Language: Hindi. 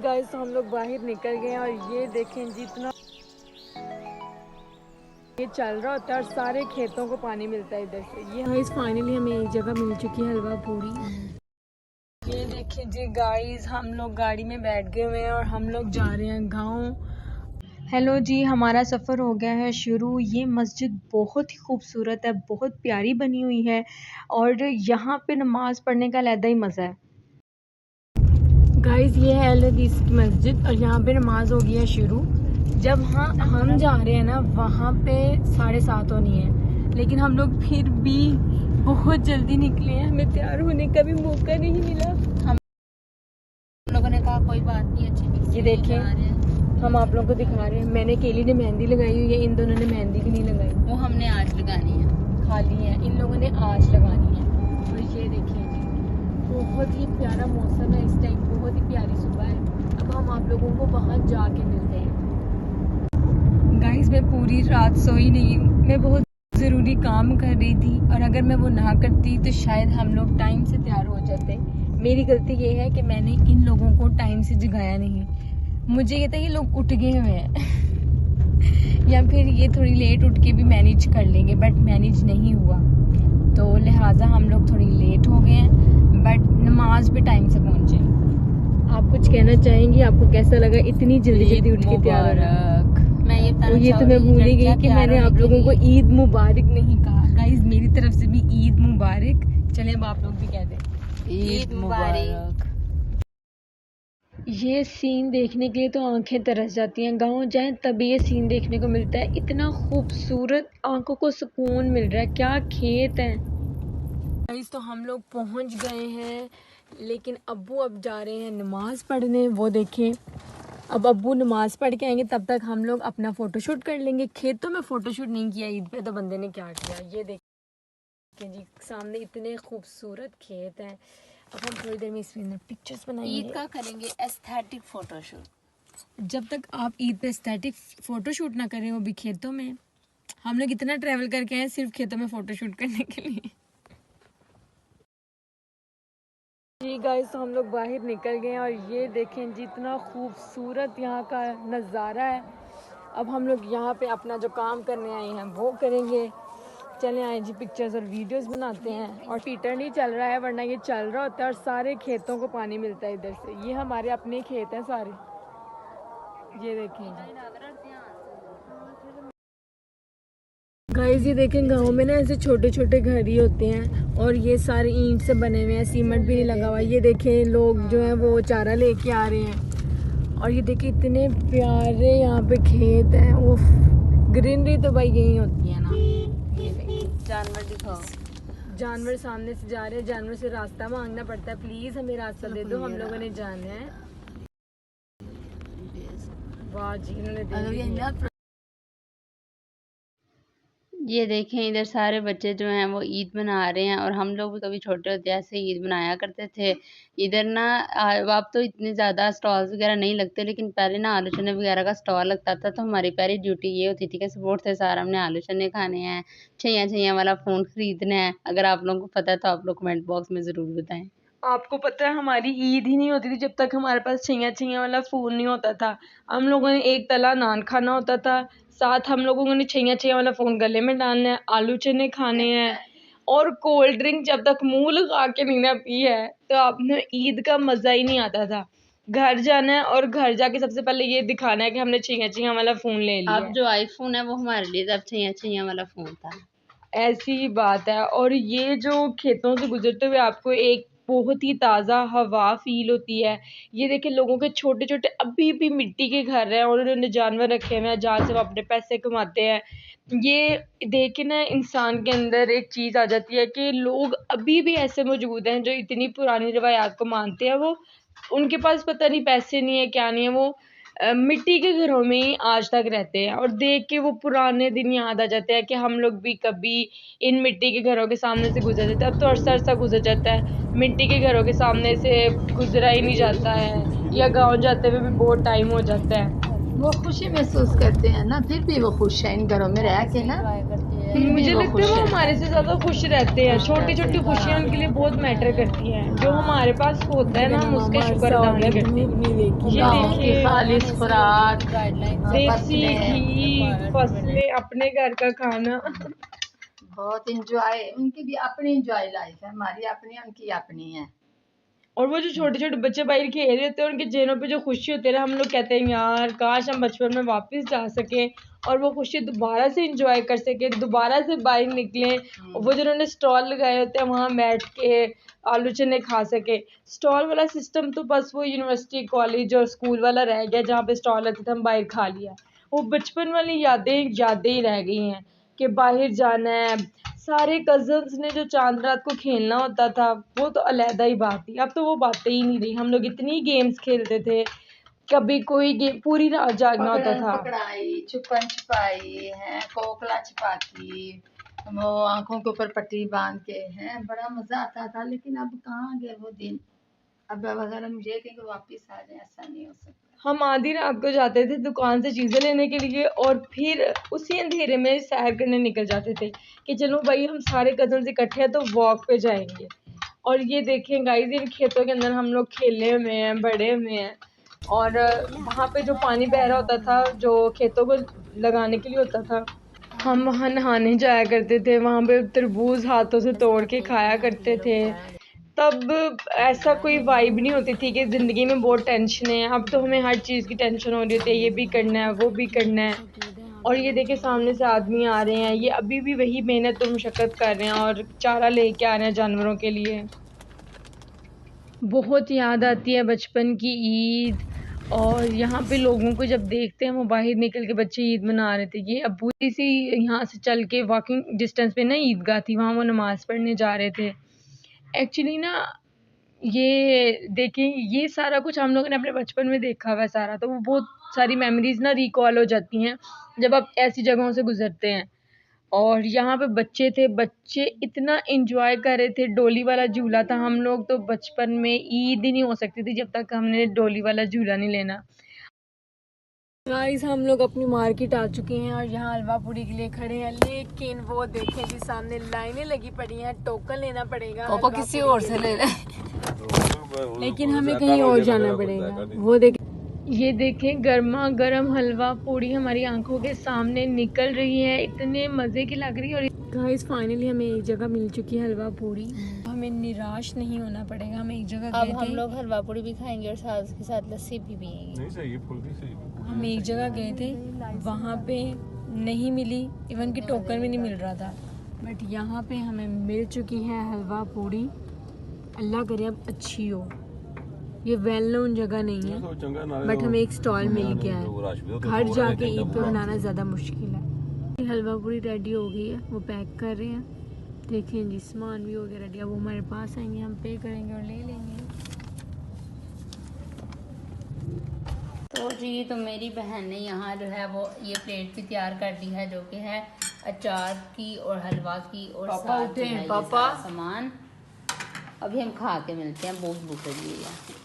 गाइस तो हम लोग बाहर निकल गए हैं और ये देखें जितना ये चल रहा होता है और सारे खेतों को पानी मिलता है इधर से। ये गाइस फाइनली हमें एक जगह मिल चुकी है हलवा पूरी। ये देखिए जी गाइस हम लोग गाड़ी में बैठ गए हुए हैं और हम लोग जा रहे हैं गांव। हेलो जी, हमारा सफ़र हो गया है शुरू। ये मस्जिद बहुत ही खूबसूरत है, बहुत प्यारी बनी हुई है और यहाँ पे नमाज पढ़ने का अलग ही मज़ा है। गाइस ये है अल हदीस की मस्जिद और यहाँ पे नमाज हो गई है शुरू। जब हम जा रहे हैं ना वहाँ पे 7:30 होनी है, लेकिन हम लोग फिर भी बहुत जल्दी निकले हैं, हमें तैयार होने का भी मौका नहीं मिला। हम लोगों ने कहा कोई बात नहीं, अच्छी ये देखें हम आप लोगों को दिखा रहे हैं। मैंने केली ने मेहंदी लगाई हुई है, इन दोनों ने मेहंदी भी नहीं लगाई, वो हमने आज लगानी है, खाली है, इन लोगों ने आज लगानी है। और ये देखिए जी बहुत ही प्यारा मौसम है इस टाइम, बहुत ही प्यारी सुबह है। अब हम आप लोगों को वहाँ जाके मिलते हैं। गाइस मैं पूरी रात सोई नहीं हूँ, मैं बहुत ज़रूरी काम कर रही थी और अगर मैं वो ना करती तो शायद हम लोग टाइम से तैयार हो जाते। मेरी गलती ये है कि मैंने इन लोगों को टाइम से जगाया नहीं। मुझे ये था ये लोग उठ गए हुए हैं या फिर ये थोड़ी लेट उठ के भी मैनेज कर लेंगे, बट मैनेज नहीं हुआ तो लिहाजा हम लोग थोड़ी लेट हो गए हैं, बट नमाज पे टाइम से पहुंचे। आप कुछ कहना चाहेंगी? आपको कैसा लगा इतनी जल्दी जल्दी उठ के तैयार होना? मैं ये तो मैं भूल ही गई कि मैंने आप लोगों को ईद मुबारक नहीं कहा। गाइस मेरी तरफ से भी ईद मुबारक। चले अब आप लोग भी कह दें ईद मुबारक। ये सीन देखने के लिए तो आंखें तरस जाती हैं। गांव जाएं तभी ये सीन देखने को मिलता है, इतना खूबसूरत, आंखों को सुकून मिल रहा है। क्या खेत हैं। गाइस तो हम लोग पहुंच गए हैं, लेकिन अब्बू अब जा रहे हैं नमाज पढ़ने। वो देखें अब अब्बू नमाज पढ़ के आएंगे, तब तक हम लोग अपना फ़ोटोशूट कर लेंगे। खेतों में फ़ोटोशूट नहीं किया ईद पे, तो बंदे ने क्या किया। ये देखें जी सामने इतने खूबसूरत खेत हैं। अब हम थोड़ी देर में इसमें पिक्चर्स बनाएंगे। ईद का करेंगे एस्थेटिक फ़ोटोशूट। जब तक आप ईद पे एस्थेटिक फ़ोटोशूट ना करें, वो भी खेतों में। हम लोग इतना ट्रैवल करके आए सिर्फ खेतों में फ़ोटोशूट करने के लिए। जी गाइस तो हम लोग बाहर निकल गए हैं और ये देखें जितना खूबसूरत यहाँ का नज़ारा है। अब हम लोग यहाँ पे अपना जो काम करने आए हैं वो करेंगे। चले आए जी पिक्चर्स और वीडियोस बनाते हैं। और हीटर नहीं चल रहा है, वरना ये चल रहा होता है और सारे खेतों को पानी मिलता है इधर से। ये हमारे अपने खेत हैं सारे, ये देखें गाइस। ये देखें गाँव में ना ऐसे छोटे छोटे घर ही होते हैं और ये सारे ईंट से बने हुए हैं, सीमेंट भी नहीं लगा हुआ। ये देखें लोग जो हैं वो चारा लेके आ रहे हैं और ये देखें इतने प्यारे यहाँ पे खेत हैं। वो ग्रीनरी तो भाई यही होती है ना। ये देखें जानवर दिखाओ, जानवर सामने से जा रहे हैं, जानवर से रास्ता मांगना पड़ता है, प्लीज हमें रास्ता दे दो, हम लोगों ने जाना है। वाह जी इन्होंने दे दिया। ये देखें इधर सारे बच्चे जो हैं वो ईद मना रहे हैं और हम लोग भी कभी छोटे होते ऐसे ईद मनाया करते थे। इधर ना अब तो इतने ज़्यादा स्टॉल्स वगैरह नहीं लगते, लेकिन पहले ना आलू चने वगैरह का स्टॉल लगता था, तो हमारी पहली ड्यूटी ये होती थी कि सपोर्ट से सारा हमने आलू चने खाने हैं, छैया छैया वाला फ़ोन ख़रीदना है। अगर आप लोगों को पता है तो आप लोग कमेंट बॉक्स में ज़रूर बताएं। आपको पता है हमारी ईद ही नहीं होती थी जब तक हमारे पास छैया छैया वाला फ़ोन नहीं होता था। हम लोगों ने एक तला नान खाना होता था, साथ हम लोगों ने छैया छैया वाला फ़ोन गले में डालना है, आलू चने खाने हैं और कोल्ड ड्रिंक जब तक मुंह लगा के नहीं ना पी है तो आपने ईद का मज़ा ही नहीं आता था। घर जाना है और घर जाके सबसे पहले ये दिखाना है कि हमने छैया छैया वाला फ़ोन ले लिया। अब जो आईफोन है वो हमारे लिए तब छैया छैया वाला फ़ोन था। ऐसी ही बात है। और ये जो खेतों से गुजरते हुए आपको एक बहुत ही ताज़ा हवा फील होती है। ये देखिए लोगों के छोटे छोटे अभी भी मिट्टी के घर हैं और उन्होंने जानवर रखे हुए हैं जहाँ से वो अपने पैसे कमाते हैं। ये देख के ना इंसान के अंदर एक चीज़ आ जाती है कि लोग अभी भी ऐसे मौजूद हैं जो इतनी पुरानी रवायात को मानते हैं। वो उनके पास पता नहीं पैसे नहीं है क्या नहीं है, वो मिट्टी के घरों में ही आज तक रहते हैं और देख के वो पुराने दिन याद आ जाते हैं कि हम लोग भी कभी इन मिट्टी के घरों के सामने से गुजरते थे। अब तो अरसा गुजर जाता है, मिट्टी के घरों के सामने से गुजरा ही नहीं जाता है, या गांव जाते हुए भी बहुत टाइम हो जाता है। वो खुशी महसूस करते हैं ना, फिर भी वो खुश है इन घरों में रह के ना। मुझे लगता है वो हमारे से ज्यादा खुश रहते हैं। छोटी छोटी खुशियाँ उनके लिए बहुत मैटर करती हैं। जो हमारे पास होता है ना, हम उसका शुक्र अदा नहीं करते। ये देखिए, खालिस खुराक, देसी घी, फसलें, अपने घर का खाना। बहुत इंजॉय, उनकी भी अपनी इंजॉय लाइफ है, हमारी अपनी, उनकी अपनी है। और वो जो छोटे छोटे बच्चे बाहर खेल रहे होते हैं, उनके चेहरों पे जो खुशी होती है ना, हम लोग कहते हैं यार काश हम बचपन में वापस जा सके और वो खुशी दोबारा से एंजॉय कर सके, दोबारा से बाहर निकलें। और वो जो उन्होंने स्टॉल लगाए होते हैं वहाँ बैठ के आलू चने खा सके। स्टॉल वाला सिस्टम तो बस वो यूनिवर्सिटी, कॉलेज और स्कूल वाला रह गया, जहाँ पे स्टॉल लगते थे हम बाहर खा लिया। वो बचपन वाली यादें यादें ही रह गई हैं कि बाहर जाना है। सारे कजन्स ने जो चांद रात को खेलना होता था, वो तो अलहदा ही बात थी। अब तो वो बातें ही नहीं रही। हम लोग इतनी गेम्स खेलते थे, कभी कोई गेम पूरी रात जागना होता था। पकड़ाई, छुपन छुपाई है, कोकला छुपाती, वो आंखों के ऊपर पट्टी बांध के है, बड़ा मजा आता था। लेकिन अब कहाँ गए वो दिन। अब अगर हम ये कहें कि वापिस आ जाए, ऐसा नहीं हो सकता। हम आधी रात को जाते थे दुकान से चीज़ें लेने के लिए और फिर उसी अंधेरे में सैर करने निकल जाते थे कि चलो भाई हम सारे कजन्स इकट्ठे हैं तो वॉक पे जाएंगे। और ये देखें गाइस, इन खेतों के अंदर हम लोग खेले हुए हैं, बड़े हुए हैं। और वहाँ पे जो पानी बह रहा होता था, जो खेतों को लगाने के लिए होता था, हम वहाँ नहाने जाया करते थे। वहाँ पे तरबूज हाथों से तोड़ के खाया करते थे। तब ऐसा कोई वाइब नहीं होती थी कि ज़िंदगी में बहुत टेंशन है। अब तो हमें हर चीज़ की टेंशन हो रही होती है, ये भी करना है, वो भी करना है। और ये देखिए सामने से आदमी आ रहे हैं, ये अभी भी वही मेहनत और मशक्क़त कर रहे हैं और चारा लेके आ रहे हैं जानवरों के लिए। बहुत याद आती है बचपन की ईद। और यहाँ पे लोगों को जब देखते हैं वो बाहर निकल के बच्चे ईद मना रहे थे। ये अबू सी यहाँ से चल के वॉकिंग डिस्टेंस पे ना ईदगाह थी, वहाँ वो नमाज़ पढ़ने जा रहे थे। एक्चुअली ना ये देखें, ये सारा कुछ हम लोगों ने अपने बचपन में देखा हुआ है सारा, तो वो बहुत सारी मेमोरीज ना रिकॉल हो जाती हैं जब आप ऐसी जगहों से गुजरते हैं। और यहाँ पे बच्चे थे, बच्चे इतना एंजॉय कर रहे थे। डोली वाला झूला था, हम लोग तो बचपन में ईद ही नहीं हो सकती थी जब तक हमने डोली वाला झूला नहीं लेना। गाइस, हम लोग अपनी मार्केट आ चुके हैं और यहाँ हलवा पूरी के लिए खड़े हैं। लेकिन वो देखें जी सामने लाइनें लगी पड़ी हैं, टोकन लेना पड़ेगा। पापा किसी और से ले रहे, लेकिन हमें कहीं और जाना पड़ेगा। वो देखें, ये देखें गर्मा गर्म हलवा पूरी हमारी आंखों के सामने निकल रही है, इतने मज़े की लग रही है। और गाइस फाइनली हमें एक जगह मिल चुकी है हलवा पूरी। हमें निराश नहीं होना पड़ेगा। हम एक जगह अब गए हम थे, लोग हलवा पूरी भी खाएंगे और साथ उसके साथ लस्सी भी पियेंगे। हम एक जगह गए थे, वहाँ पे नहीं मिली, इवन कि टोकन भी नहीं मिल रहा था। बट यहाँ पे हमें मिल चुकी है हलवा पूरी। अल्लाह करे अब अच्छी हो। ये वेल नोन जगह नहीं है, बट हमें एक स्टॉल मिल गया है। घर जाके ईद पे बनाना ज़्यादा मुश्किल है। हलवा पूरी रेडी हो गई है, वो पैक कर रहे हैं। देखें जी सामान भी हो गया रेडी। अब वो हमारे पास आएंगे, हम पे करेंगे और ले लेंगे। तो जी, तो मेरी बहन ने यहाँ जो है वो ये प्लेट भी तैयार कर दी है, जो कि है अचार की और हलवा की और साथ जो है ये सारा सामान। अभी हम खा के मिलते हैं, बहुत भूख लगी है।